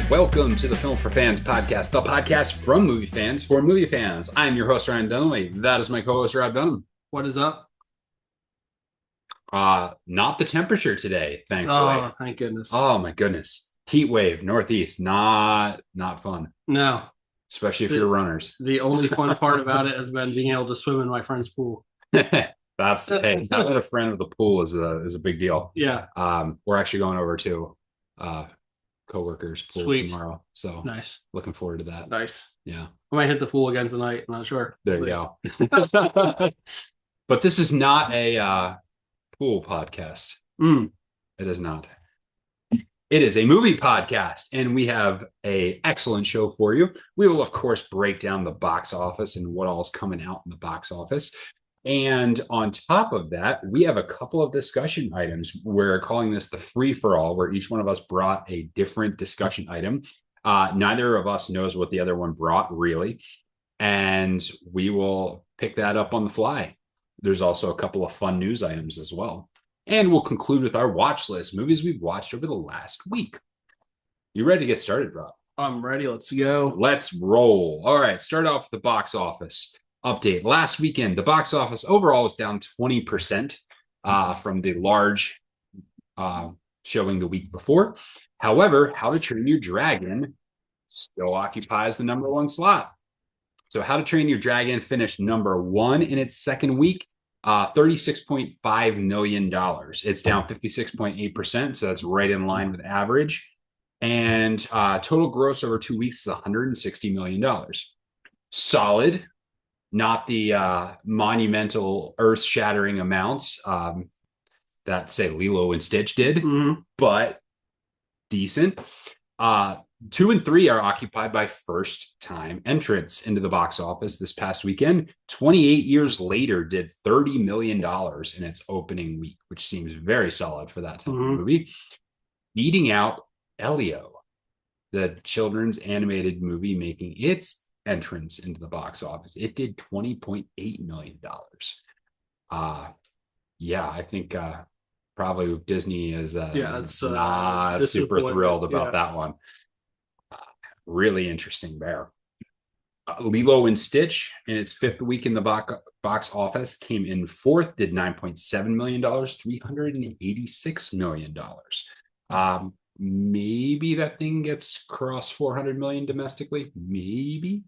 Welcome to the Film for Fans podcast, the podcast from movie fans for movie fans. I'm your host, Ryan Dunlevy. That is my co-host, Rob Dunham. What is up? Not the temperature today, thankfully. Oh, thank goodness. Oh my goodness. Heat wave, Northeast, not fun, No, especially if you're runners. the only fun part about it has been being able to swim in my friend's pool. That's hey, not with a friend with a pool is a big deal. Yeah, We're actually going over to coworkers pool Sweet. tomorrow, so nice, looking forward to that. nice. Yeah, I might hit the pool again tonight. I'm not sure. there you go. But this is not a pool podcast. It is not. It is a movie podcast, and we have an excellent show for you. We will, of course, break down the box office and what all is coming out in the box office. And on top of that, we have a couple of discussion items. We're calling this the free-for-all, where each one of us brought a different discussion item. Neither of us knows what the other one brought, really. And we will pick that up on the fly. There's also a couple of fun news items as well. And we'll conclude with our watch list, movies we've watched over the last week. You ready to get started, Rob? I'm ready. Let's go. Let's roll. All right, start off with the box office update. Last weekend, the box office overall was down 20% from the large showing the week before. However, How to Train Your Dragon still occupies the number one slot. So How to Train Your Dragon finished number one in its second week. $36.5 million. It's down 56.8%, so that's right in line with average. And total gross over 2 weeks is $160 million. Solid, not the monumental, earth-shattering amounts that, say, Lilo and Stitch did, but decent. 2 and 3 are occupied by first-time entrants into the box office this past weekend. 28 years later did $30 million in its opening week, which seems very solid for that type of movie. Beating out Elio, the children's animated movie making its entrance into the box office. It did $20.8 million. Yeah, I think probably Disney is not super thrilled about that one. Really interesting there. Lilo and Stitch, in its fifth week in the box office, came in fourth, did $9.7 million, $386 million. Maybe that thing gets across 400 million domestically. Maybe.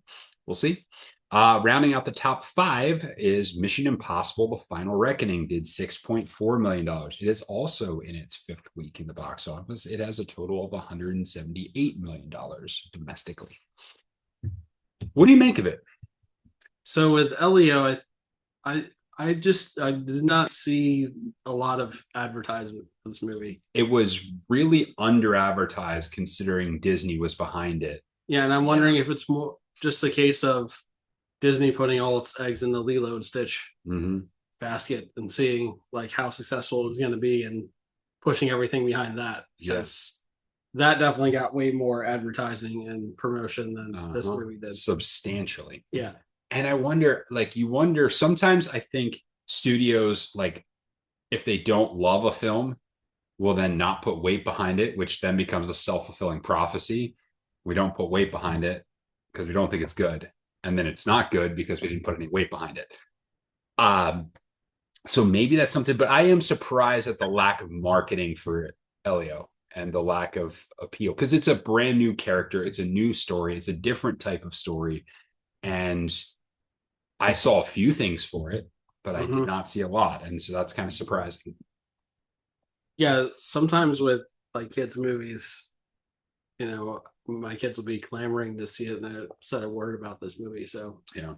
We'll see. Rounding out the top five is Mission Impossible: The Final Reckoning, did $6.4 million. It is also in its fifth week in the box office. It has a total of $178 million domestically. What do you make of it? So with Elio, I did not see a lot of advertisement for this movie. It was really under advertised considering Disney was behind it. Yeah, and I'm wondering if it's more just a case of Disney putting all its eggs in the Lilo and Stitch basket and seeing like how successful it's going to be and pushing everything behind that. Yes, that definitely got way more advertising and promotion than this movie did. Substantially. Yeah. And I wonder, sometimes I think studios, like, if they don't love a film, will then not put weight behind it, which then becomes a self-fulfilling prophecy. We don't put weight behind it because we don't think it's good. And then it's not good because we didn't put any weight behind it. So maybe that's something, but I am surprised at the lack of marketing for Elio and the lack of appeal, because it's a brand new character. It's a new story. It's a different type of story. And I saw a few things for it, but I did not see a lot. And so that's kind of surprising. Yeah, sometimes with like kids' movies, my kids will be clamoring to see it and I said a word about this movie. So yeah,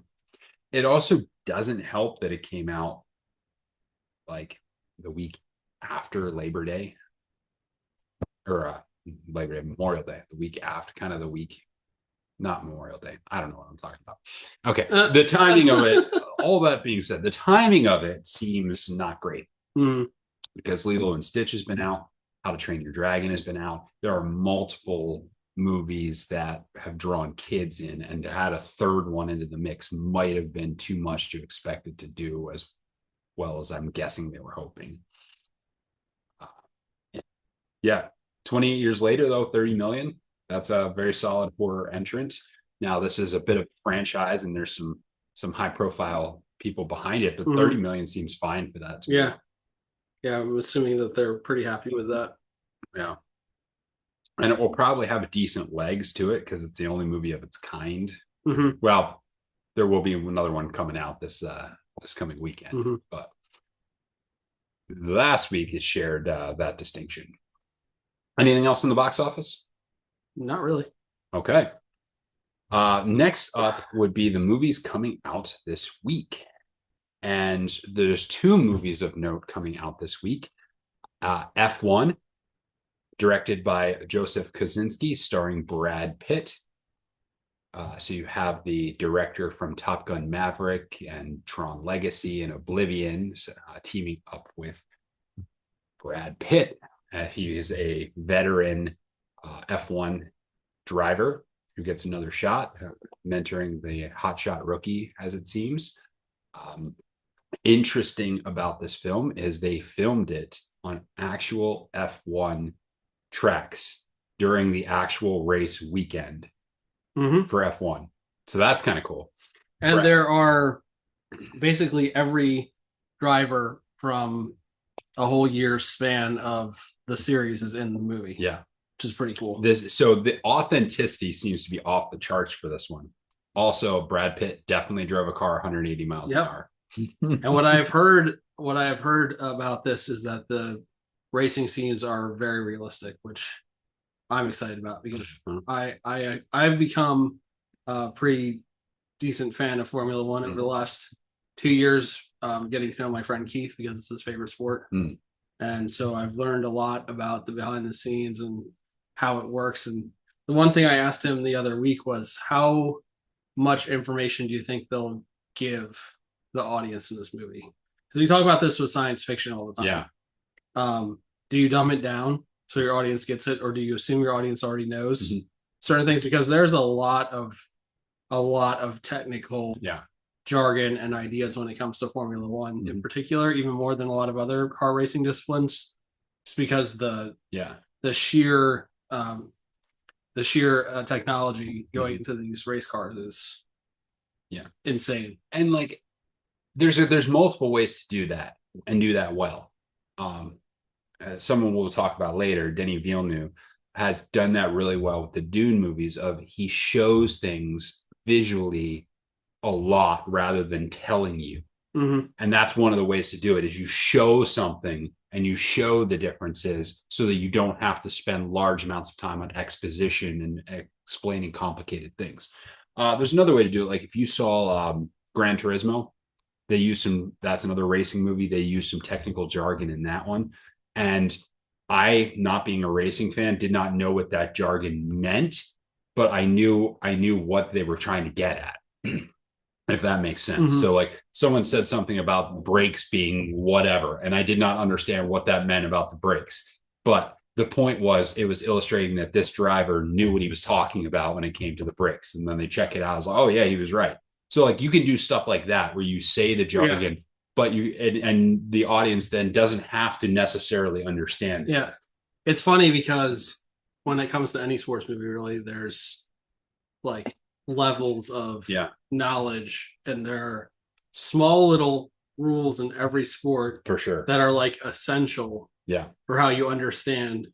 it also doesn't help that it came out like the week after Labor Day, or Labor Day, Memorial Day, the week after, kind of the week, not Memorial Day. I don't know what I'm talking about. Okay, the timing of it. All that being said, the timing of it seems not great because Lilo and Stitch has been out. How to Train Your Dragon has been out. There are multiple movies that have drawn kids in, and to add a third one into the mix might have been too much to expect it to do as well as I'm guessing they were hoping. Yeah, 28 years later, though, 30 million. That's a very solid horror entrant. Now, this is a bit of a franchise, and there's some high profile people behind it, but 30 million seems fine for that. Yeah. Yeah, I'm assuming that they're pretty happy with that. Yeah. And it will probably have decent legs to it because it's the only movie of its kind. Well, there will be another one coming out this coming weekend, but last week it shared that distinction. Anything else in the box office? Not really. Okay. Next up would be the movies coming out this week. And there's 2 movies of note coming out this week. F1, directed by Joseph Kosinski, starring Brad Pitt. So you have the director from Top Gun Maverick and Tron Legacy and Oblivion teaming up with Brad Pitt. He is a veteran F1 driver who gets another shot, mentoring the hotshot rookie, as it seems. Interesting about this film is they filmed it on actual F1 tracks during the actual race weekend for F1. So that's kind of cool. And there are basically every driver from a whole year's span of the series is in the movie. Yeah. Which is pretty cool. So the authenticity seems to be off the charts for this one. Also, Brad Pitt definitely drove a car 180 miles an hour. And what I've heard about this is that the racing scenes are very realistic, which I'm excited about because I've become a pretty decent fan of Formula One over the last 2 years, getting to know my friend Keith because it's his favorite sport. And so I've learned a lot about the behind the scenes and how it works. And the one thing I asked him the other week was, how much information do you think they'll give the audience in this movie? Because we talk about this with science fiction all the time. Yeah. Do you dumb it down so your audience gets it, or do you assume your audience already knows certain things? Because there's a lot of technical jargon and ideas when it comes to Formula One in particular, even more than a lot of other car racing disciplines, just because the sheer technology going into these race cars is insane. And like there's multiple ways to do that and do that well. Someone we'll talk about later, Denis Villeneuve, has done that really well with the Dune movies. He shows things visually a lot rather than telling you. And that's one of the ways to do it, is you show something and you show the differences so that you don't have to spend large amounts of time on exposition and explaining complicated things. There's another way to do it. Like if you saw Gran Turismo, that's another racing movie. They use some technical jargon in that one. And I, not being a racing fan, did not know what that jargon meant, but I knew what they were trying to get at. If that makes sense. So like someone said something about brakes being whatever, and I did not understand what that meant about the brakes. But the point was, it was illustrating that this driver knew what he was talking about when it came to the brakes. And then they check it out. I was like, oh yeah, he was right. So like you can do stuff like that where you say the jargon, but and the audience then doesn't have to necessarily understand it. Yeah. It's funny because when it comes to any sports movie, really, there's like levels of knowledge, and there are small little rules in every sport for sure that are like essential for how you understand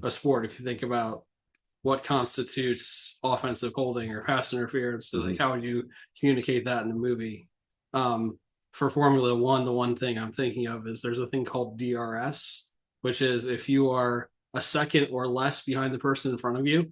a sport. If you think about what constitutes offensive holding or pass interference, so like how would you communicate that in a movie? For Formula One, the one thing I'm thinking of is there's a thing called DRS, which is if you are a second or less behind the person in front of you,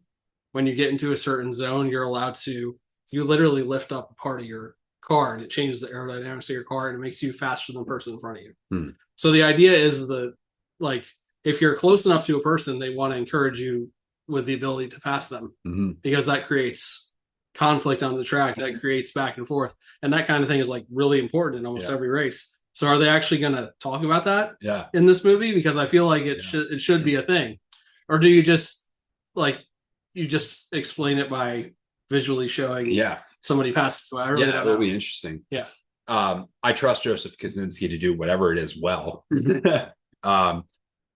when you get into a certain zone, you're allowed to, you literally lift up a part of your car and it changes the aerodynamics of your car and it makes you faster than the person in front of you. So the idea is that, like, if you're close enough to a person, they want to encourage you with the ability to pass them because that creates conflict on the track, that creates back and forth. And that kind of thing is like really important in almost every race. So are they actually going to talk about that in this movie? Because I feel like it should be a thing. Or do you just explain it by visually showing somebody passing? So I really don't know. That would be interesting. Yeah. I trust Joseph Kosinski to do whatever it is well. And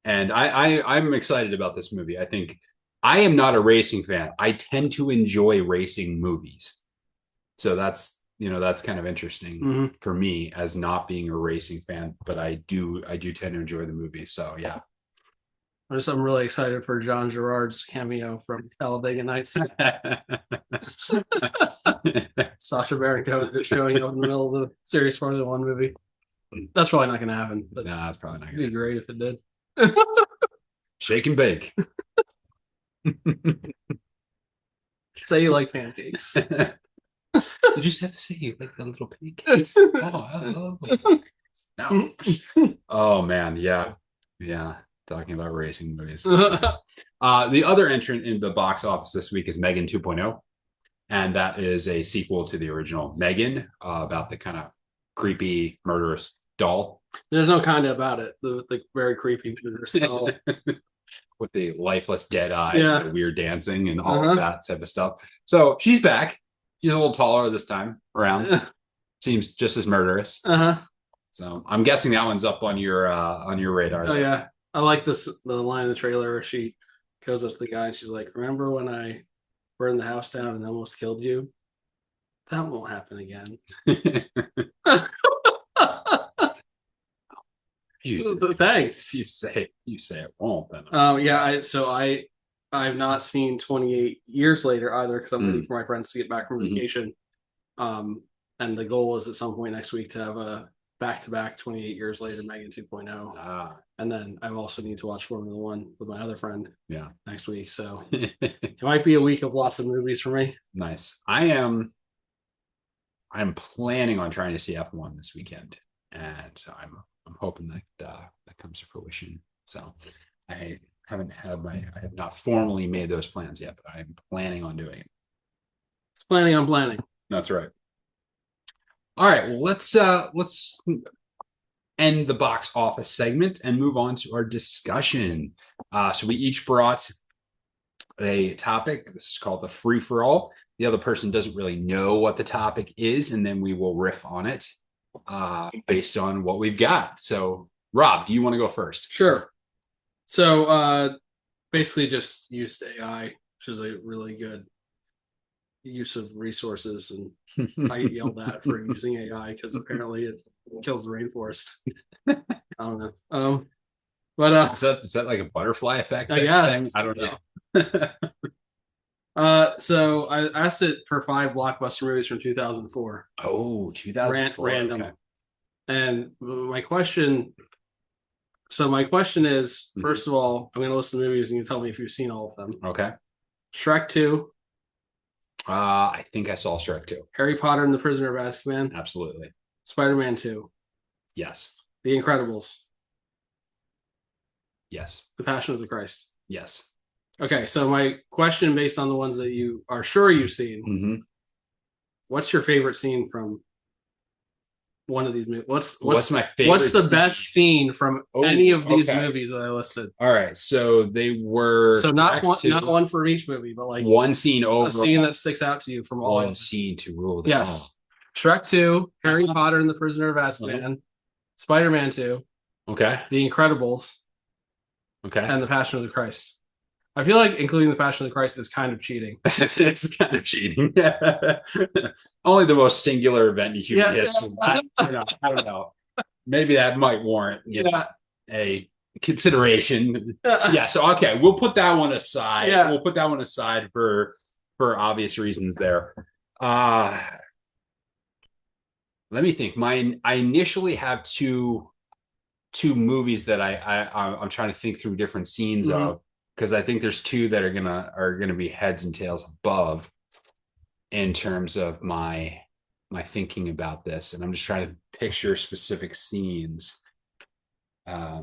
I'm excited about this movie. I think I am not a racing fan. I tend to enjoy racing movies. So that's kind of interesting for me as not being a racing fan, but I do tend to enjoy the movie. So yeah. I'm really excited for John Gerard's cameo from Talladega Nights. Sacha Baron Cohen showing up in the middle of the Series Formula One movie. That's probably not going to happen. But no, that's probably not going to be great if it did. Shake and bake. Say you like pancakes. You just have to say you like the little pancakes. Oh, no. Oh man, yeah. Talking about racing movies. The other entrant in the box office this week is Megan 2.0, and that is a sequel to the original Megan, about the kind of creepy murderous doll. There's no kind of about it. The very creepy murderous doll with the lifeless dead eyes, and the weird dancing, and all of that type of stuff. So she's back. She's a little taller this time around. Seems just as murderous. So I'm guessing that one's up on your radar. Oh yeah, I like the line in the trailer where she goes up to the guy and she's like, "Remember when I burned the house down and almost killed you? That won't happen again." Thanks. You say it won't. Then. I've not seen 28 Years Later either because I'm waiting for my friends to get back from vacation. And the goal is at some point next week to have a back-to-back 28 Years Later Megan 2.0. And then I also need to watch Formula One with my other friend next week. So it might be a week of lots of movies for me. Nice. I'm planning on trying to see F1 this weekend, and I'm hoping that comes to fruition. So I have not formally made those plans yet, but I'm planning on doing it. It's planning on planning. That's right. All right, well, let's end the box office segment and move on to our discussion. So we each brought a topic. This is called the free for all. The other person doesn't really know what the topic is, and then we will riff on it based on what we've got. So, Rob, do you want to go first? Sure. So, basically, just used AI, which is a really good use of resources, and I get yelled at for using AI because apparently it kills the rainforest. I don't know. But is that like a butterfly effect? I guess. Thing? I don't know. So I asked it for 5 blockbuster movies from 2004. Oh, 2004. Random. Okay. And my question is, first of all, I'm going to list the movies and you tell me if you've seen all of them. Okay. Shrek 2. I think I saw Shrek 2. Harry Potter and the Prisoner of Azkaban. Absolutely. Spider-Man 2. Yes. The Incredibles. Yes. The Passion of the Christ. Yes. Okay, so my question, based on the ones that you are sure you've seen, what's your favorite scene from one of these movies? What's my favorite? What's the best scene from any of these movies that I listed? All right, so they were not one for each movie, but like one scene over a scene that sticks out to you from all. One scene to rule them all. Shrek 2, Harry Potter and the Prisoner of Azkaban, Spider-Man 2, okay, The Incredibles, okay, and The Passion of the Christ. I feel like including The Passion of the Christ is kind of cheating. It's kind of cheating. Only the most singular event in human history. I don't know. Maybe that might warrant a consideration. So okay, we'll put that one aside. We'll put that one aside for obvious reasons there. Let me think. I initially have two movies that I'm trying to think through different scenes of. Because I think there's 2 that are gonna be heads and tails above in terms of my thinking about this, and I'm just trying to picture specific scenes. Okay,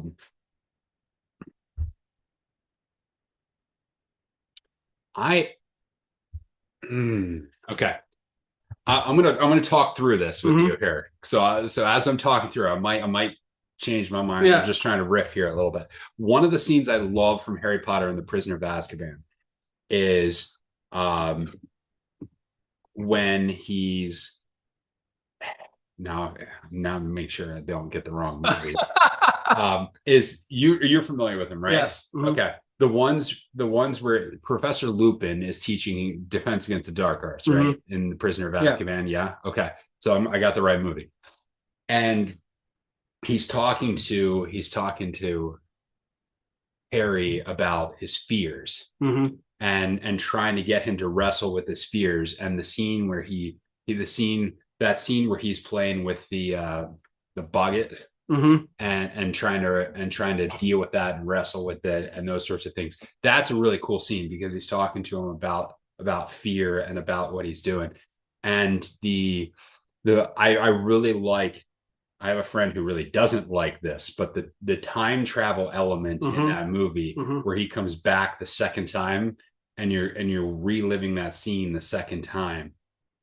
I'm gonna talk through this with you here. So as I'm talking through, I might change my mind. I'm just trying to riff here a little bit. One of the scenes I love from Harry Potter and the Prisoner of Azkaban is when he's now make sure I don't get the wrong movie. Is you're familiar with him, right? Yes. Okay. the ones where Professor Lupin is teaching Defense Against the Dark Arts, right? In The Prisoner of Azkaban. Yeah. Okay. So I got the right movie. And he's talking to Harry about his fears and trying to get him to wrestle with his fears. And the scene where that scene where he's playing with the bucket and trying to deal with that and wrestle with it and those sorts of things. That's a really cool scene because he's talking to him about fear and about what he's doing. And I really like. I have a friend who really doesn't like this, but the time travel element in that movie where he comes back the second time and you're reliving that scene the second time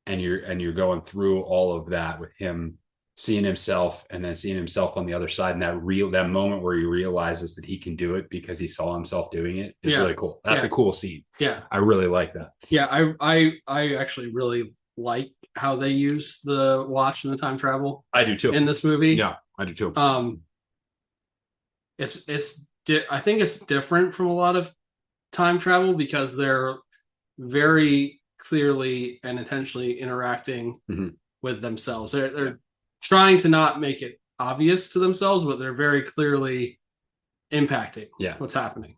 and you're going through all of that with him seeing himself and then seeing himself on the other side, and that moment where he realizes that he can do it because he saw himself doing it is really cool. That's a cool scene. Yeah. I really like that. Yeah, I actually really like how they use the watch and the time travel. I do too in this movie. Yeah, I do too. I think it's different from a lot of time travel because they're very clearly and intentionally interacting with themselves. They're trying to not make it obvious to themselves, but they're very clearly impacting what's happening.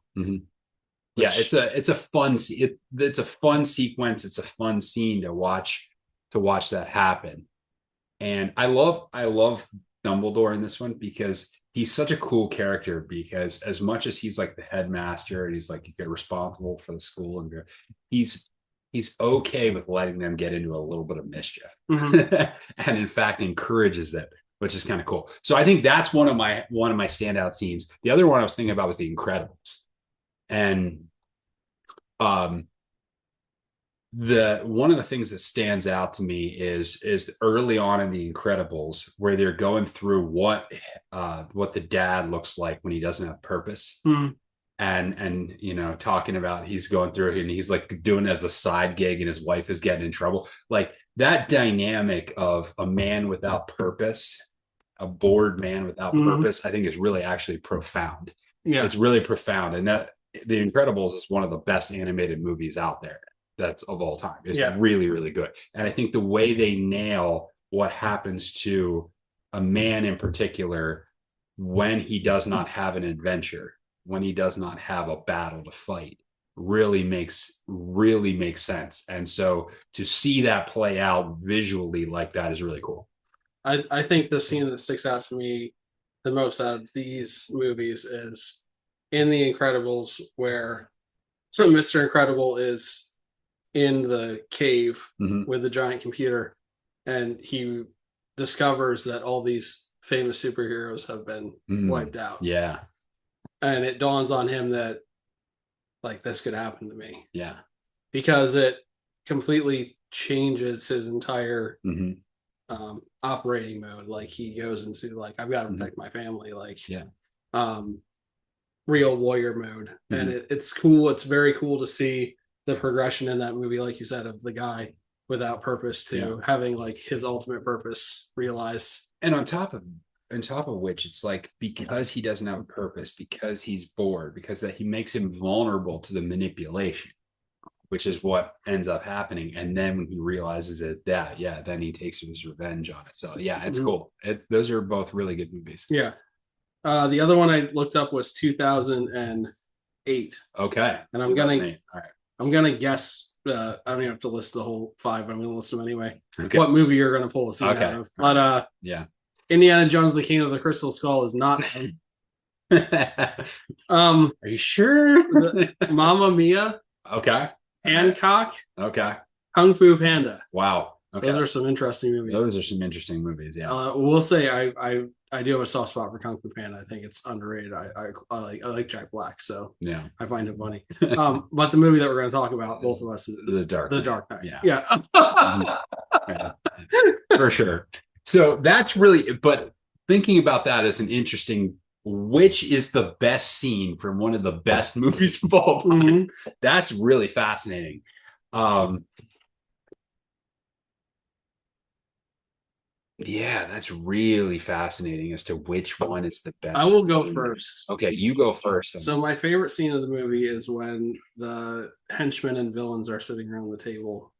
Yeah, it's a fun sequence. It's a fun scene to watch that happen. And I love Dumbledore in this one because he's such a cool character, because as much as he's like the headmaster and he's like responsible for the school, and he's okay with letting them get into a little bit of mischief and in fact encourages them, which is kind of cool. So I think that's one of my standout scenes. The other one I was thinking about was The Incredibles. And one of the things that stands out to me is early on in The Incredibles, where they're going through what the dad looks like when he doesn't have purpose. And talking about, he's going through it and he's like doing it as a side gig and his wife is getting in trouble. Like that dynamic of a man without purpose, a bored man without purpose, I think is really actually profound. Yeah, it's really profound. And that The Incredibles is one of the best animated movies out there that's of all time. It's really, really good. And I think the way they nail what happens to a man in particular when he does not have an adventure, when he does not have a battle to fight, really makes sense. And so to see that play out visually like that is really cool. I think the scene that sticks out to me the most out of these movies is in The Incredibles, where Mr. Incredible is in the cave with the giant computer, and he discovers that all these famous superheroes have been wiped out. Yeah. And it dawns on him that, like, this could happen to me. Yeah. Because it completely changes his entire operating mode. Like, he goes into, like, I've got to protect my family. Like, real warrior mode. And it's cool. It's very cool to see the progression in that movie, like you said, of the guy without purpose to having, like, his ultimate purpose realized. And on top of which, it's like, because he doesn't have a purpose, because he's bored, because that he makes him vulnerable to the manipulation, which is what ends up happening. And then when he realizes it, then he takes his revenge on it. So yeah, it's cool. Those are both really good movies. Yeah. The other one I looked up was 2008. Okay. And I'm gonna guess. I don't even have to list the whole 5. I'm gonna list them anyway. Okay. What movie you're gonna pull a scene out of? But Indiana Jones: The Kingdom of the Crystal Skull is not. Are you sure? Mamma Mia. Okay. Hancock. Okay. Kung Fu Panda. Wow. Okay. Those are some interesting movies. Yeah. We'll say I do have a soft spot for Kung Fu Panda. I think it's underrated. I like Jack Black, so yeah, I find it funny. But the movie that we're going to talk about, both of us, is The Dark Knight. Yeah. For sure. So that's really, but thinking about that as an interesting, which is the best scene from one of the best movies of all time? That's really fascinating. Yeah, that's really fascinating as to which one is the best. I will go first. Okay, you go first. So my favorite scene of the movie is when the henchmen and villains are sitting around the table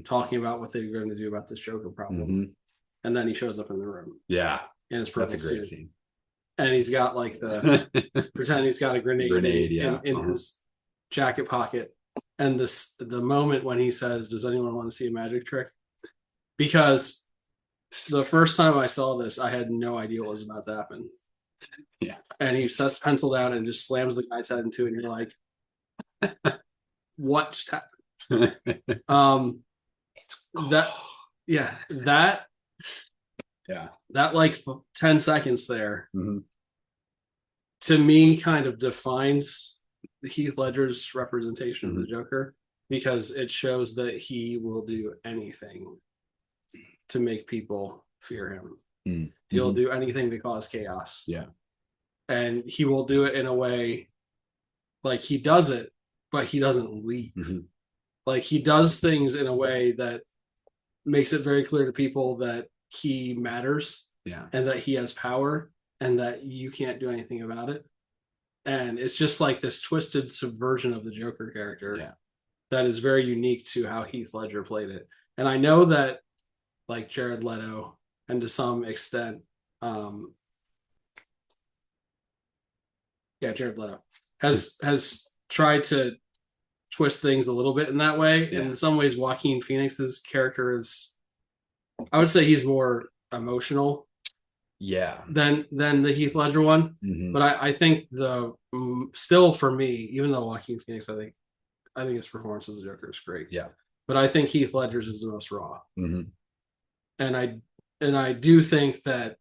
talking about what they're going to do about this Joker problem. And then he shows up in the room. Yeah. In his That's a great scene. And he's got like the pretend he's got a grenade in his jacket pocket. And the moment when he says, "Does anyone want to see a magic trick?" Because the first time I saw this, I had no idea what was about to happen. Yeah. And he sets the pencil down and just slams the guy's head into it, and you're like, what just happened? That that like 10 seconds there to me kind of defines Heath Ledger's representation of the Joker, because it shows that he will do anything to make people fear him. He'll do anything to cause chaos. Yeah. And he will do it in a way like he does it, but he doesn't leave. Like he does things in a way that makes it very clear to people that he matters, and that he has power, and that you can't do anything about it. And it's just like this twisted subversion of the Joker character that is very unique to how Heath Ledger played it. And I know that like Jared Leto, and to some extent, Jared Leto has tried to twist things a little bit in that way. And in some ways, Joaquin Phoenix's character is, I would say he's more emotional than the Heath Ledger one. But I think still for me, even though Joaquin Phoenix, I think his performance as a Joker is great. But I think Heath Ledger's is the most raw. And I do think that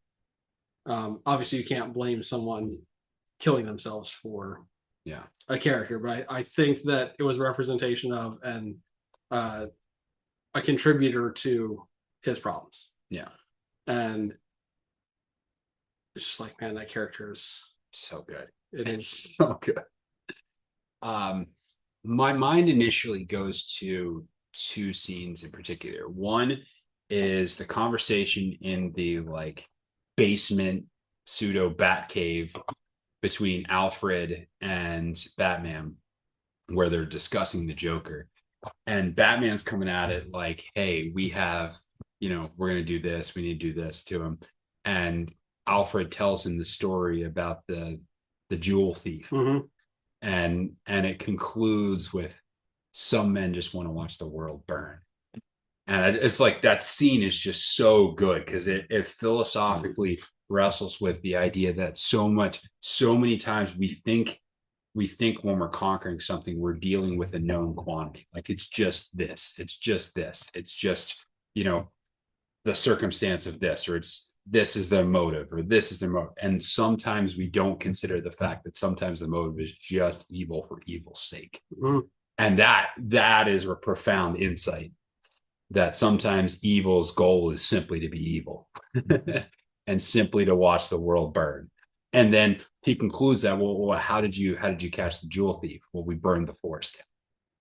obviously you can't blame someone killing themselves for a character, but I think that it was representation of and a contributor to his problems. And it's just like, man, that character is so good. It is so good. My mind initially goes to two scenes in particular. One is the conversation in the like basement pseudo bat cave between Alfred and Batman, where they're discussing the Joker. And Batman's coming at it like, hey, we have, we're going to do this. We need to do this to him. And Alfred tells him the story about the jewel thief. And it concludes with, some men just want to watch the world burn. And it's like that scene is just so good because it philosophically wrestles with the idea that so many times we think when we're conquering something, we're dealing with a known quantity. Like it's just this, it's just the circumstance of this, or this is their motive, or this is their motive. And sometimes we don't consider the fact that sometimes the motive is just evil for evil's sake. And that is a profound insight, that sometimes evil's goal is simply to be evil and simply to watch the world burn. And then he concludes that, well, how did you catch the jewel thief? Well, we burned the forest down.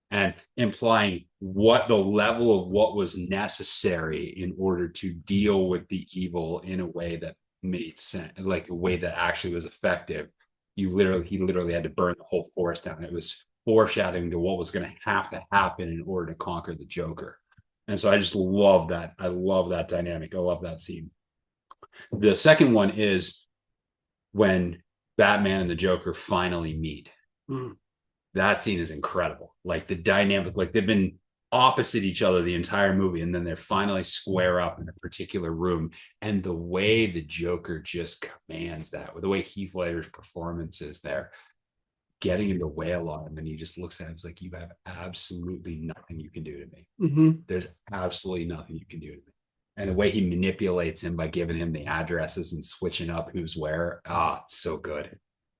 And implying what the level of what was necessary in order to deal with the evil in a way that made sense, like a way that actually was effective. He literally had to burn the whole forest down. It was foreshadowing to what was going to have to happen in order to conquer the Joker. And so I just love that. I love that dynamic. I love that scene. The second one is when Batman and the Joker finally meet. That scene is incredible. Like the dynamic, like they've been opposite each other the entire movie, and then they finally square up in a particular room. And the way the Joker just commands that, with the way Heath Ledger's performance is there, getting him to wail on him, and he just looks at him, it's like, you have absolutely nothing you can do to me. There's absolutely nothing you can do to me. And the way he manipulates him by giving him the addresses and switching up who's where, it's so good.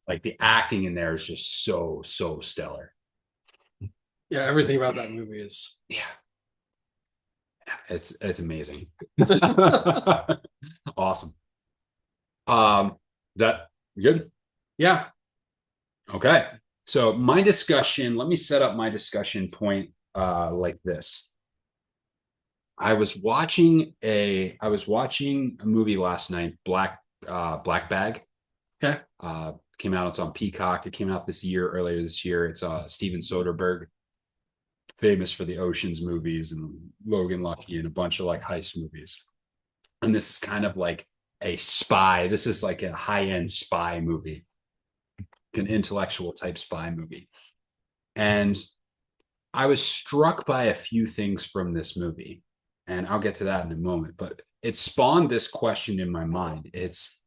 Like the acting in there is just so stellar. Yeah, everything about that movie is it's amazing. Awesome. That good? Yeah. Okay. So my discussion, let me set up my discussion point like this. I was watching a movie last night, Black Bag. Okay. Came out. It's on Peacock. It came out earlier this year. It's Steven Soderbergh, famous for the Ocean's movies and Logan Lucky and a bunch of like heist movies. And this is kind of like a spy. This is like a high-end spy movie, an intellectual type spy movie. And I was struck by a few things from this movie, and I'll get to that in a moment. But it spawned this question in my mind. It's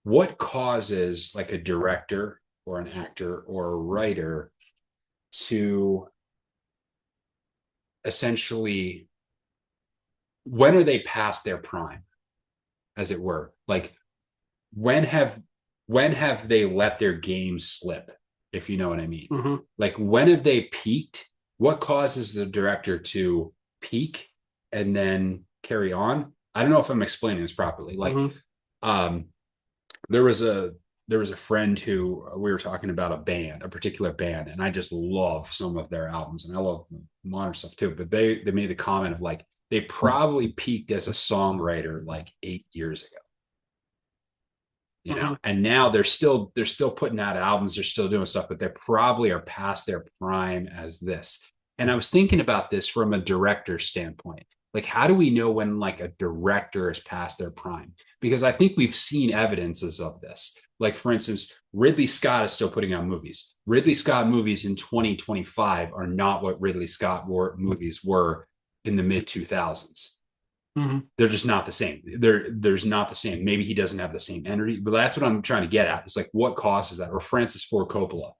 what causes like a director or an actor or a writer to essentially, when are they past their prime, as it were? Like when have they let their game slip, if you know what I mean? Mm-hmm. Like when have they peaked? What causes the director to peak and then carry on? I don't know if I'm explaining this properly. Like, there was a friend who we were talking about a particular band, and I just love some of their albums, and I love modern stuff too. But they made the comment of like they probably peaked as a songwriter like 8 years ago, you know, and now they're still putting out albums, they're still doing stuff, but they probably are past their prime as this. And I was thinking about this from a director standpoint. Like, how do we know when like a director is past their prime? Because I think we've seen evidences of this. Like, for instance, Ridley Scott is still putting out movies. Ridley Scott movies in 2025 are not what Ridley Scott movies were in the mid 2000s. Mm-hmm. They're just not the same. There's not the same. Maybe he doesn't have the same energy, but that's what I'm trying to get at. It's like, what causes that? Or Francis Ford Coppola,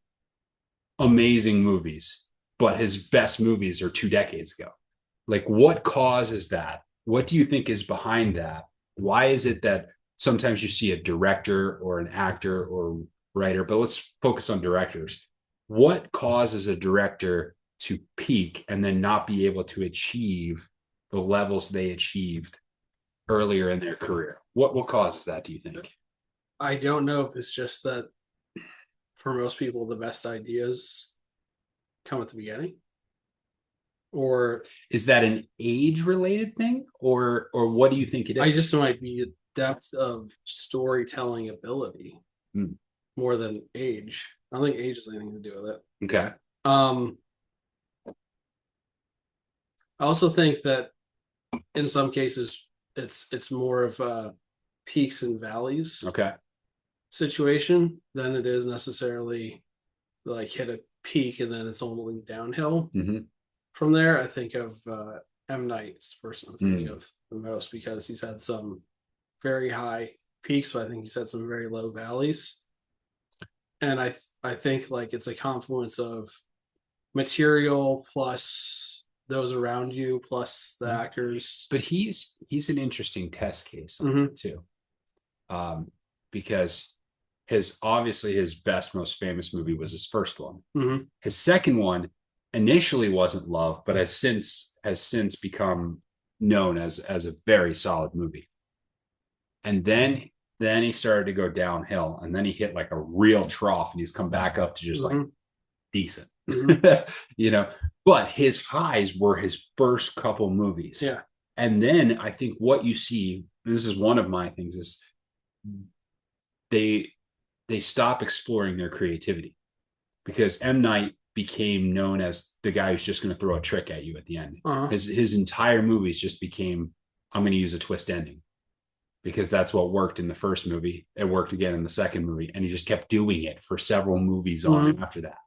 amazing movies, but his best movies are 2 decades ago. Like, what causes that? What do you think is behind that? Why is it that sometimes you see a director or an actor or writer, but let's focus on directors. What causes a director to peak and then not be able to achieve the levels they achieved earlier in their career? What causes that, do you think? I don't know if it's just that for most people, the best ideas come at the beginning. Or is that an age-related thing, or what do you think it is? I just might be a depth of storytelling ability more than age. I don't think age has anything to do with it. Okay. I also think that in some cases it's more of a peaks and valleys situation than it is necessarily like hit a peak and then it's only downhill. From there. I think of M. Night's person I'm thinking of the most, because he's had some very high peaks, but I think he's had some very low valleys. And I think like it's a confluence of material plus those around you plus the actors. But he's an interesting test case too, because his best, most famous movie was his first one. His second one initially wasn't loved, but has since become known as a very solid movie. And then he started to go downhill, and then he hit like a real trough, and he's come back up to just like decent, you know. But his highs were his first couple movies. Yeah. And then I think what you see, and this is one of my things, is they stop exploring their creativity, because M. Night became known as the guy who's just going to throw a trick at you at the end. His entire movies just became, I'm going to use a twist ending, because that's what worked in the first movie. It worked again in the second movie, and he just kept doing it for several movies on after that.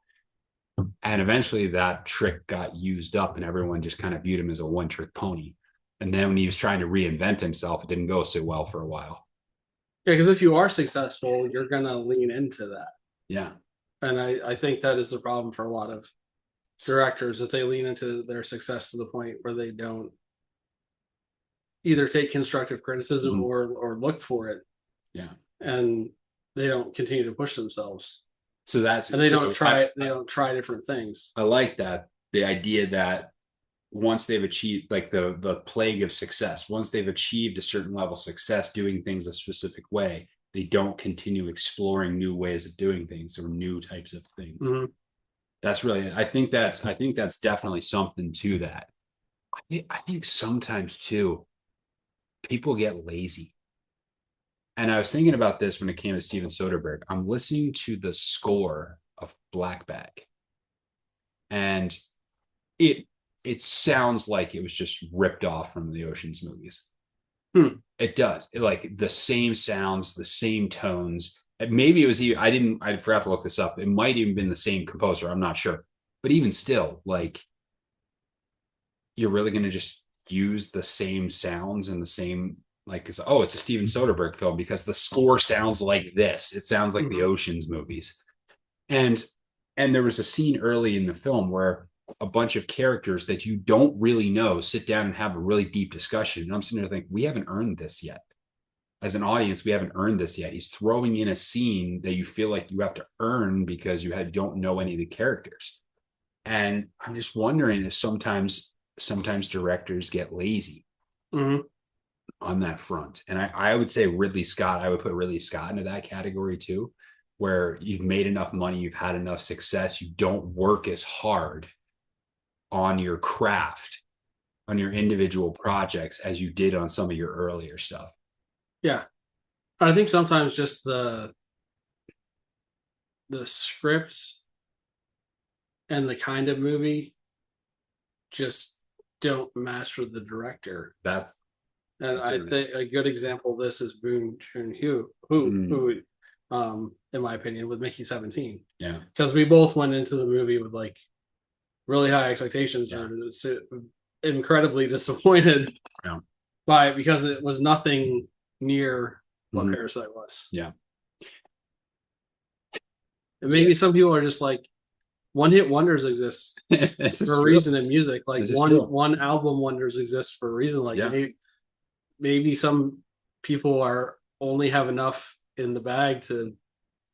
And eventually that trick got used up, and everyone just kind of viewed him as a one-trick pony. And then when he was trying to reinvent himself, it didn't go so well for a while. Yeah, because if you are successful, you're going to lean into that. Yeah. And I think that is the problem for a lot of directors, that they lean into their success to the point where they don't either take constructive criticism or look for it. Yeah. And they don't continue to push themselves. So they don't try different things. I like that. The idea that once they've achieved like the plague of success, once they've achieved a certain level of success doing things a specific way, they don't continue exploring new ways of doing things or new types of things. Mm-hmm. That's really, I think that's definitely something to that. I think sometimes too, people get lazy. And I was thinking about this when it came to Steven Soderbergh. I'm listening to the score of Black Bag, and it sounds like it was just ripped off from the Ocean's movies. It does. Like the same sounds, the same tones. Maybe it was I forgot to look this up. It might even been the same composer. I'm not sure. But even still, like, you're really going to just use the same sounds and the same, like, it's a Steven Soderbergh film because the score sounds like this. It sounds like the Ocean's movies. And there was a scene early in the film where a bunch of characters that you don't really know sit down and have a really deep discussion. And I'm sitting there thinking, we haven't earned this yet. As an audience, we haven't earned this yet. He's throwing in a scene that you feel like you have to earn because you don't know any of the characters. And I'm just wondering if sometimes directors get lazy on that front. And I would say Ridley Scott, I would put Ridley Scott into that category too, where you've made enough money, you've had enough success, you don't work as hard on your craft, on your individual projects as you did on some of your earlier stuff. Yeah. I think sometimes just the scripts and the kind of movie just don't match with the director. And I think a good example of this is Boon Joon-ho, who in my opinion, with Mickey 17. Yeah. Because we both went into the movie with like really high expectations and incredibly disappointed by it because it was nothing near what Parasite was. Yeah. And maybe some people are just like, one-hit wonders exist for a reason in music. Like one album wonders exist for a reason. Like maybe some people only have enough in the bag to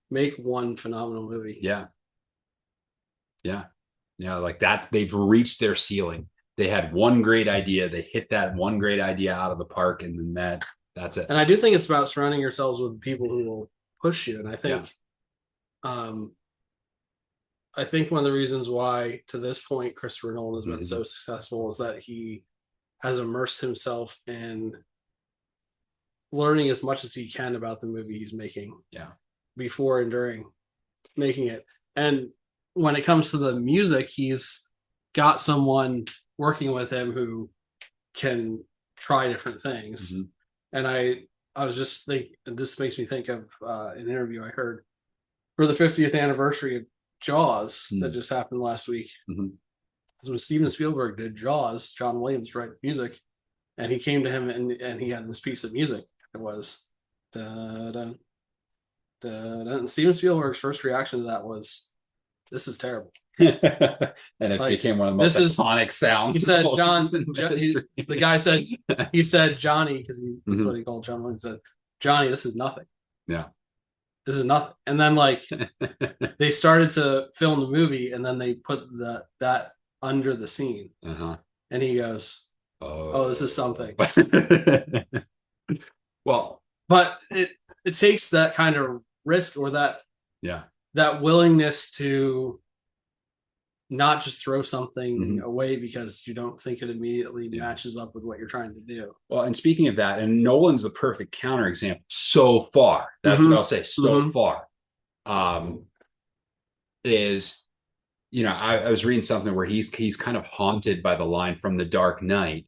make one phenomenal movie. Yeah. Like they've reached their ceiling. They had one great idea. They hit that one great idea out of the park, and then that's it. And I do think it's about surrounding yourselves with people who will push you. And I think, I think one of the reasons why, to this point, Christopher Nolan has been so successful is that he has immersed himself in learning as much as he can about the movie he's making. Yeah. Before and during making it. And when it comes to the music, he's got someone working with him who can try different things. And I was just thinking, this makes me think of an interview I heard for the 50th anniversary of Jaws that just happened last week. Because when Steven Spielberg did Jaws, John Williams wrote music, and he came to him and he had this piece of music. It was da-dun, da-dun. And Steven Spielberg's first reaction to that was, "This is terrible." And it became one of the most iconic sounds. He said, the guy said, he said, Johnny, because that's what he called John Williams, said, "Johnny, this is nothing." Yeah. This is nothing. And then like they started to film the movie, and then they put that under the scene. And he goes, "Oh, this is something." Well, but it takes that kind of risk, or that willingness to not just throw something away because you don't think it immediately matches up with what you're trying to do. Well, and speaking of that, and Nolan's the perfect counterexample so far. That's what I'll say. So far, is, I was reading something where he's kind of haunted by the line from The Dark Knight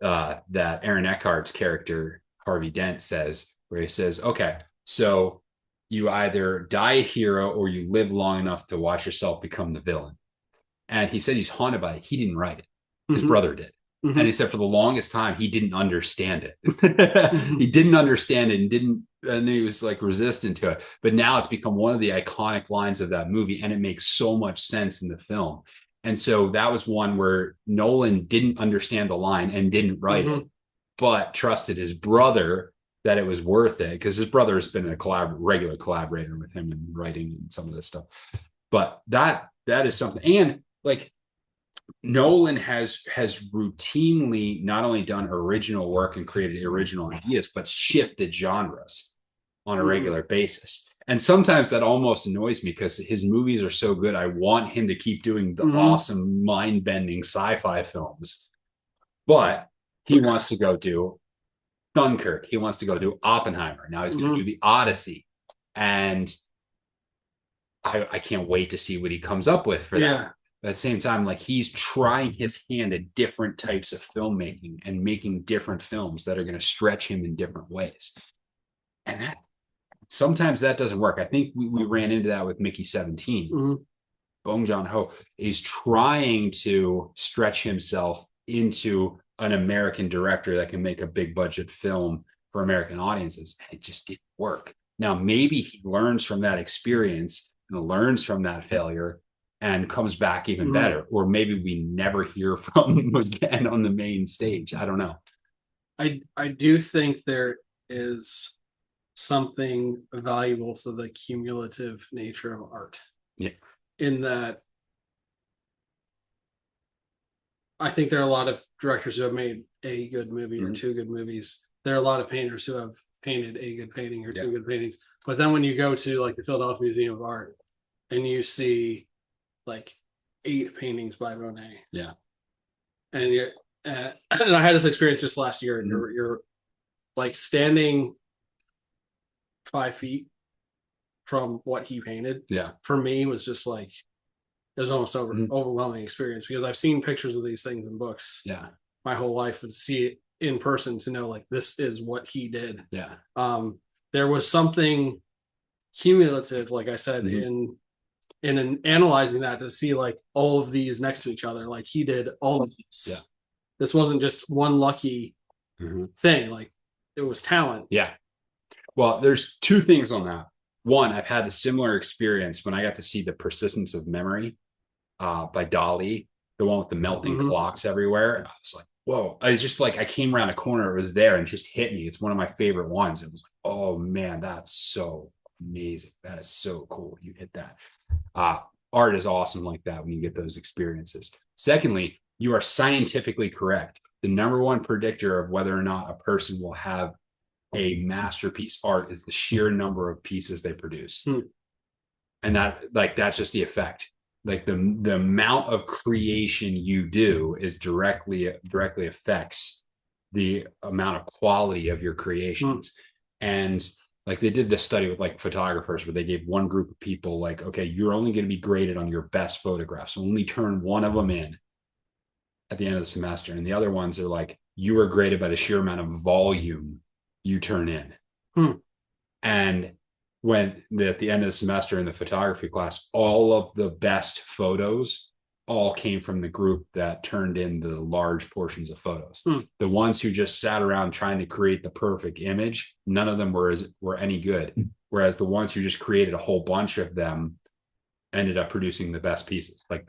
that Aaron Eckhart's character Harvey Dent says, where he says, "Okay, so you either die a hero or you live long enough to watch yourself become the villain." And he said he's haunted by it. He didn't write it. His brother did. And he said for the longest time, he didn't understand it. He didn't understand it and he was like resistant to it. But now it's become one of the iconic lines of that movie. And it makes so much sense in the film. And so that was one where Nolan didn't understand the line and didn't write it, but trusted his brother that it was worth it, because his brother has been a regular collaborator with him in writing and some of this stuff. But that is something. And like Nolan has routinely not only done original work and created original ideas, but shifted genres on a regular basis. And sometimes that almost annoys me because his movies are so good. I want him to keep doing the awesome, mind-bending sci-fi films. But he wants to go do Dunkirk. He wants to go do Oppenheimer. Now he's going to do the Odyssey. And I can't wait to see what he comes up with for that. At the same time, like, he's trying his hand at different types of filmmaking and making different films that are going to stretch him in different ways. And that sometimes that doesn't work. I think we ran into that with Mickey 17. Bong Joon-ho is trying to stretch himself into an American director that can make a big budget film for American audiences. And it just didn't work. Now, maybe he learns from that experience and learns from that failure and comes back even better. Or maybe we never hear from him again on the main stage. I don't know. I do think there is something valuable to the cumulative nature of art. Yeah. In that, I think there are a lot of directors who have made a good movie or two good movies. There are a lot of painters who have painted a good painting or two good paintings. But then when you go to like the Philadelphia Museum of Art and you see like 8 paintings by Monet. Yeah. And you're and I had this experience just last year, and you're like standing 5 feet from what he painted. Yeah. For me was just like, it was almost overwhelming experience, because I've seen pictures of these things in books my whole life, and see it in person to know like this is what he did. There was something cumulative, like I said, in analyzing that, to see like all of these next to each other, like he did all of these. This wasn't just one lucky thing, like it was talent. Well, there's 2 things on that. One, I've had a similar experience when I got to see The Persistence of Memory by Dali, the one with the melting clocks everywhere. I was like, whoa. I just like, I came around a corner, it was there, and it just hit me. It's one of my favorite ones. It was like, oh man, that's so amazing. That is so cool. You hit that. Art is awesome like that when you get those experiences. Secondly, you are scientifically correct. The number one predictor of whether or not a person will have a masterpiece art is the sheer number of pieces they produce. And that's just the effect. Like the amount of creation you do is directly affects the amount of quality of your creations. And like they did this study with like photographers where they gave one group of people like, okay, you're only going to be graded on your best photographs. So only turn one of them in at the end of the semester. And the other ones are like, you are graded by the sheer amount of volume you turn in. And when at the end of the semester in the photography class, all of the best photos all came from the group that turned in the large portions of photos. The ones who just sat around trying to create the perfect image, none of them were any good. Whereas the ones who just created a whole bunch of them ended up producing the best pieces. Like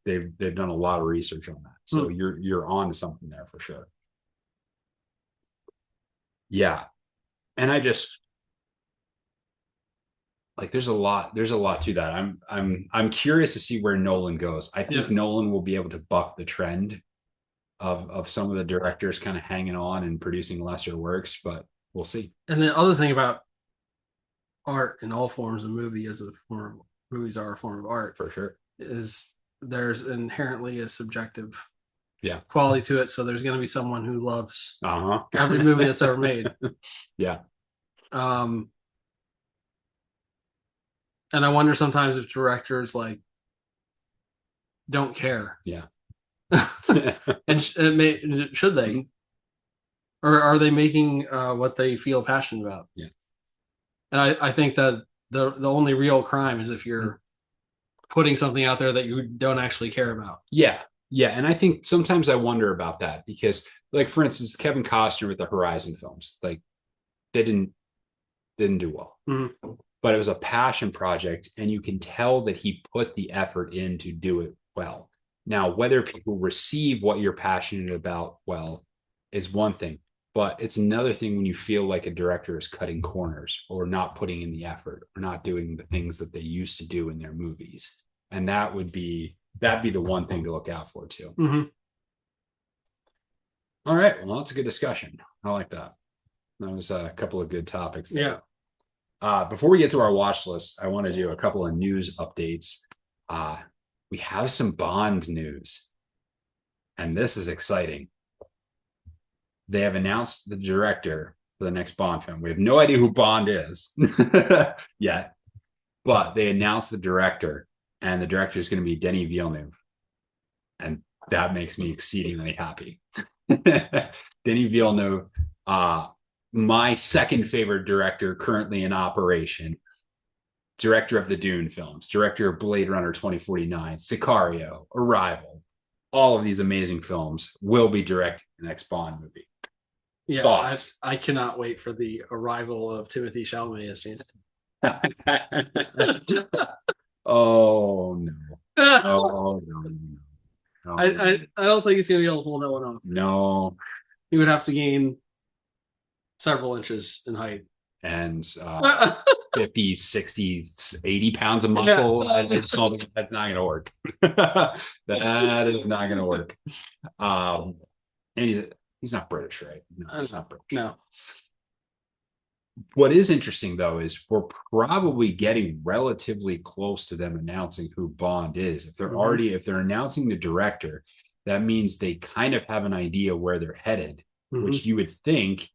they've done a lot of research on that. So you're on to something there for sure. Yeah. And I just like there's a lot to that. I'm curious to see where Nolan goes. I think Nolan will be able to buck the trend of some of the directors kind of hanging on and producing lesser works, but we'll see. And the other thing about art in all forms of movies are a form of art for sure, is there's inherently a subjective quality to it. So there's going to be someone who loves every movie that's ever made. And I wonder sometimes if directors like don't care. And should they? Or are they making what they feel passionate about? And I think that the only real crime is if you're putting something out there that you don't actually care about. And I think sometimes I wonder about that because, like, for instance, Kevin Costner with the Horizon films, like they didn't do well. But it was a passion project, and you can tell that he put the effort in to do it well. Now, whether people receive what you're passionate about well is one thing, but it's another thing when you feel like a director is cutting corners or not putting in the effort or not doing the things that they used to do in their movies. And that'd be the one thing to look out for too. All right. Well, that's a good discussion. I like that. That was a couple of good topics there. Before we get to our watch list, I want to do a couple of news updates. We have some Bond news, and this is exciting. They have announced the director for the next Bond film. We have no idea who Bond is yet, but they announced the director, and the director is going to be Denis Villeneuve. And that makes me exceedingly happy. Denis Villeneuve, my second favorite director currently in operation, director of the Dune films, director of Blade Runner 2049, Sicario, Arrival, all of these amazing films will be directing the next Bond movie. Yeah, thoughts? I cannot wait for the arrival of Timothée Chalamet as James. Oh no! Oh no! No. I don't think he's gonna be able to pull that one off. No, he would have to gain several inches in height and 50, 60, 80 pounds of muscle. Yeah. That's not going to work. That is not going to work. And he's not British, right? No, he's not British. No. What is interesting, though, is we're probably getting relatively close to them announcing who Bond is. If they're if they're announcing the director, that means they kind of have an idea where they're headed, which you would think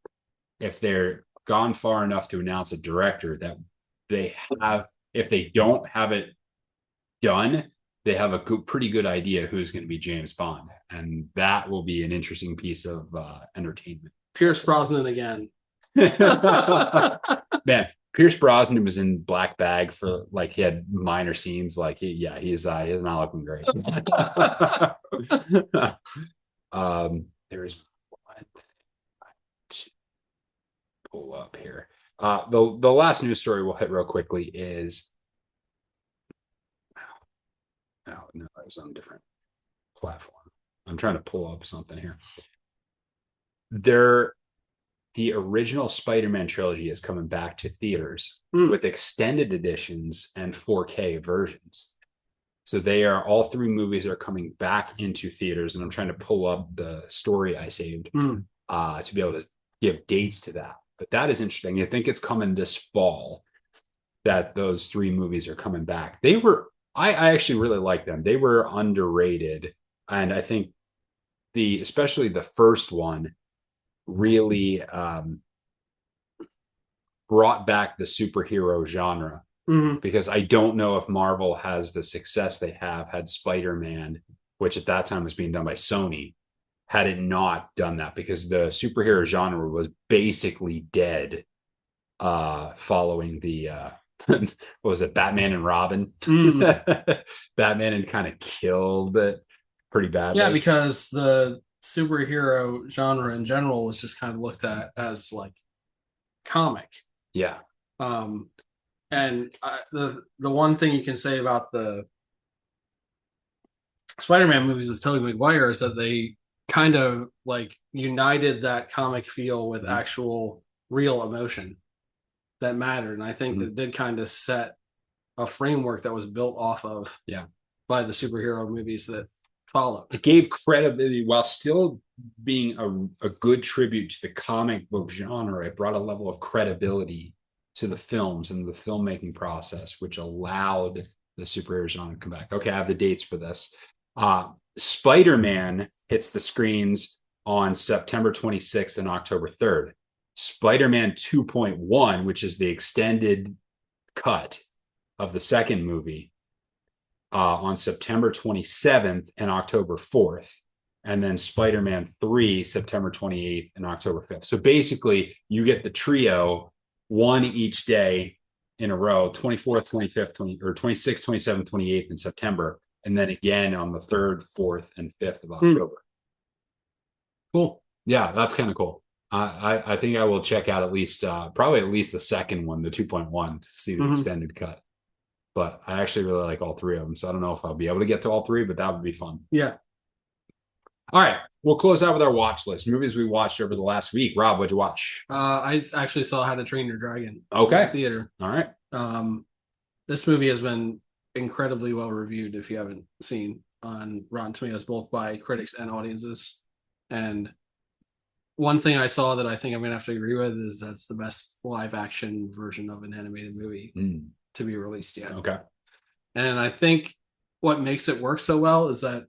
if they're gone far enough to announce a director that they have, if they don't have it done, they have a pretty good idea who's going to be James Bond. And that will be an interesting piece of entertainment. Pierce Brosnan again. Man, Pierce Brosnan was in Black Bag for like he had minor scenes. Like he's not looking great. There's one to pull up here. The last news story we'll hit real quickly is no, it was on a different platform. I'm trying to pull up something here. The original Spider-Man trilogy is coming back to theaters with extended editions and 4K versions. So all three movies are coming back into theaters, and I'm trying to pull up the story I saved to be able to give dates to that. But that is interesting. I think it's coming this fall that those three movies are coming back. I actually really like them. They were underrated, and I think especially the first one really brought back the superhero genre, because I don't know if Marvel has the success they have had Spider-Man, which at that time was being done by Sony, had it not done that, because the superhero genre was basically dead following the what was it, Batman and Robin? Batman and kind of killed it pretty badly. Yeah, because the superhero genre in general was just kind of looked at as like comic. Yeah. And the one thing you can say about the Spider-Man movies with Tobey Maguire is that they kind of like united that comic feel with actual real emotion that mattered. And I think that did kind of set a framework that was built off of by the superhero movies that followed. It gave credibility while still being a good tribute to the comic book genre. It brought a level of credibility to the films and the filmmaking process, which allowed the superhero genre to come back. Okay, I have the dates for this. Spider-Man hits the screens on September 26th and October 3rd. Spider-Man 2.1, which is the extended cut of the second movie, on September 27th and October 4th. And then Spider-Man 3, September 28th and October 5th. So basically, you get the trio, one each day in a row, 24th, 25th, or 26th, 27th, 28th in September. And then again on the 3rd, 4th, and 5th of October. Cool. Yeah, that's kind of cool. I think I will check out probably at least the second one, the 2.1, to see the extended cut. But I actually really like all three of them. So I don't know if I'll be able to get to all three, but that would be fun. Yeah. All right. We'll close out with our watch list. Movies we watched over the last week. Rob, what'd you watch? I actually saw How to Train Your Dragon. Okay. In the theater. All right. This movie has been incredibly well reviewed, if you haven't seen, on Rotten Tomatoes, both by critics and audiences. And one thing I saw that I think I'm gonna have to agree with is that's the best live action version of an animated movie to be released yet. Okay. And I think what makes it work so well is that,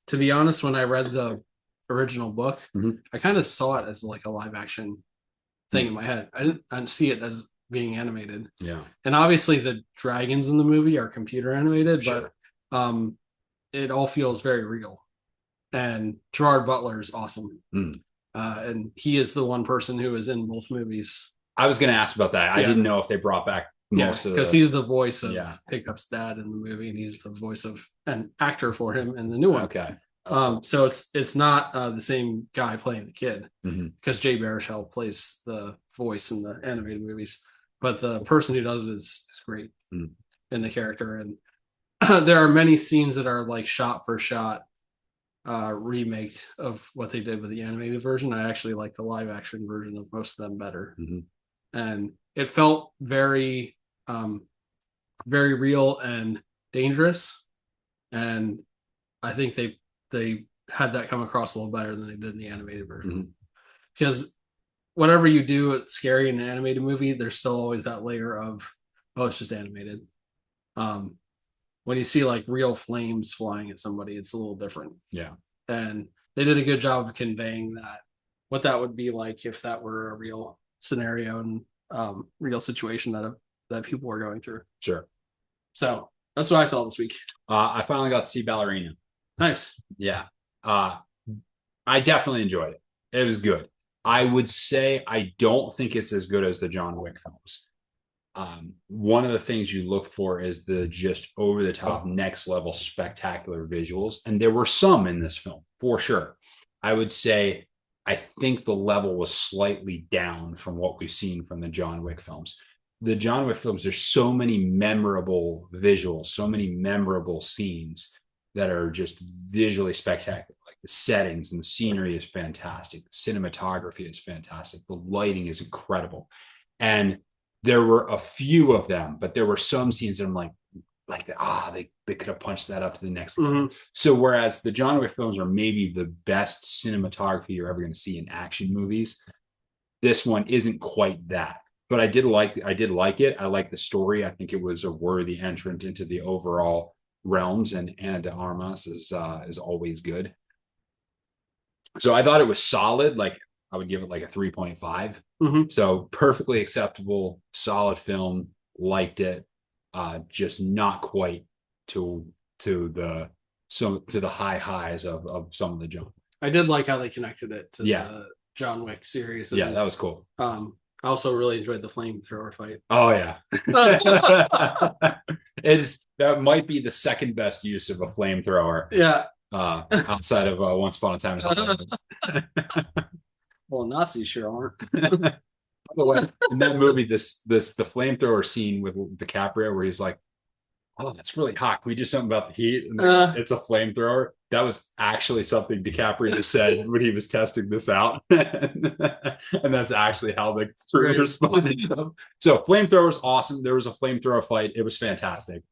to be honest, when I read the original book, I kind of saw it as like a live action thing in my head. I didn't see it as being animated. Yeah. And obviously the dragons in the movie are computer animated, but it all feels very real. And Gerard Butler is awesome. And he is the one person who is in both movies. I was going to ask about that. I didn't know if they brought back most of because he's the voice of Hiccup's dad in the movie, and he's the voice of an actor for him in the new one. Okay. Cool. So it's not the same guy playing the kid, because Jay Baruchel plays the voice in the animated movies, but the person who does it is great in the character. And there are many scenes that are like shot for shot remake of what they did with the animated version. I actually like the live action version of most of them better. And it felt very very real and dangerous, and I think they had that come across a little better than they did in the animated version. Because whatever you do, it's scary in an animated movie, there's still always that layer of, oh, it's just animated. When you see like real flames flying at somebody, it's a little different. Yeah. And they did a good job of conveying that, what that would be like if that were a real scenario and real situation that people were going through. Sure. So that's what I saw this week. I finally got to see Ballerina. Nice. Yeah. I definitely enjoyed it. It was good. I would say I don't think it's as good as the John Wick films. One of the things you look for is the just over the top next level spectacular visuals. And there were some in this film for sure. I would say, I think the level was slightly down from what we've seen from the John Wick films. The John Wick films, there's so many memorable visuals, so many memorable scenes that are just visually spectacular. Like the settings and the scenery is fantastic. The cinematography is fantastic. The lighting is incredible. And there were a few of them, but there were some scenes that I'm like they could have punched that up to the next level. So whereas the John Wick films are maybe the best cinematography you're ever going to see in action movies, this one isn't quite that. But I did like it. I like the story. I think it was a worthy entrant into the overall realms, and Ana de Armas is always good. So I thought it was solid. Like I would give it like a 3.5. So perfectly acceptable, solid film. Liked it. Just not quite to the high highs of some of the John. I did like how they connected it to the John Wick series. And, that was cool. I also really enjoyed the flamethrower fight. Oh yeah. That might be the second best use of a flamethrower. Yeah. Outside of Once Upon a Time in Hollywood. Well, Nazis sure aren't. By the way, in that movie, the flamethrower scene with DiCaprio, where he's like, "Oh, that's really hot. Can we do something about the heat?" And it's a flamethrower. That was actually something DiCaprio said when he was testing this out, and that's actually how the crew responded to them. So, flamethrower was awesome. There was a flamethrower fight. It was fantastic.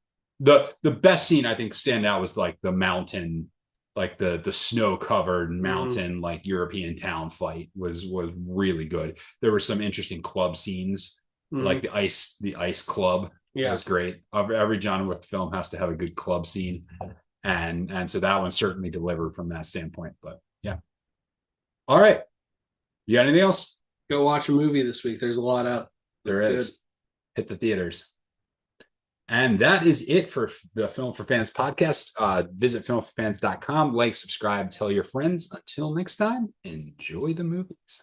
The best scene I think stand out was like the mountain, like the snow covered mountain, like European town fight was really good. There were some interesting club scenes, like the ice club. Yeah, that was great. Every John Wick film has to have a good club scene, and so that one certainly delivered from that standpoint. But yeah, all right. You got anything else? Go watch a movie this week. There's a lot out. There is. Good. Hit the theaters. And that is it for the Film for Fans podcast. Visit filmforfans.com, like, subscribe, tell your friends. Until next time, enjoy the movies.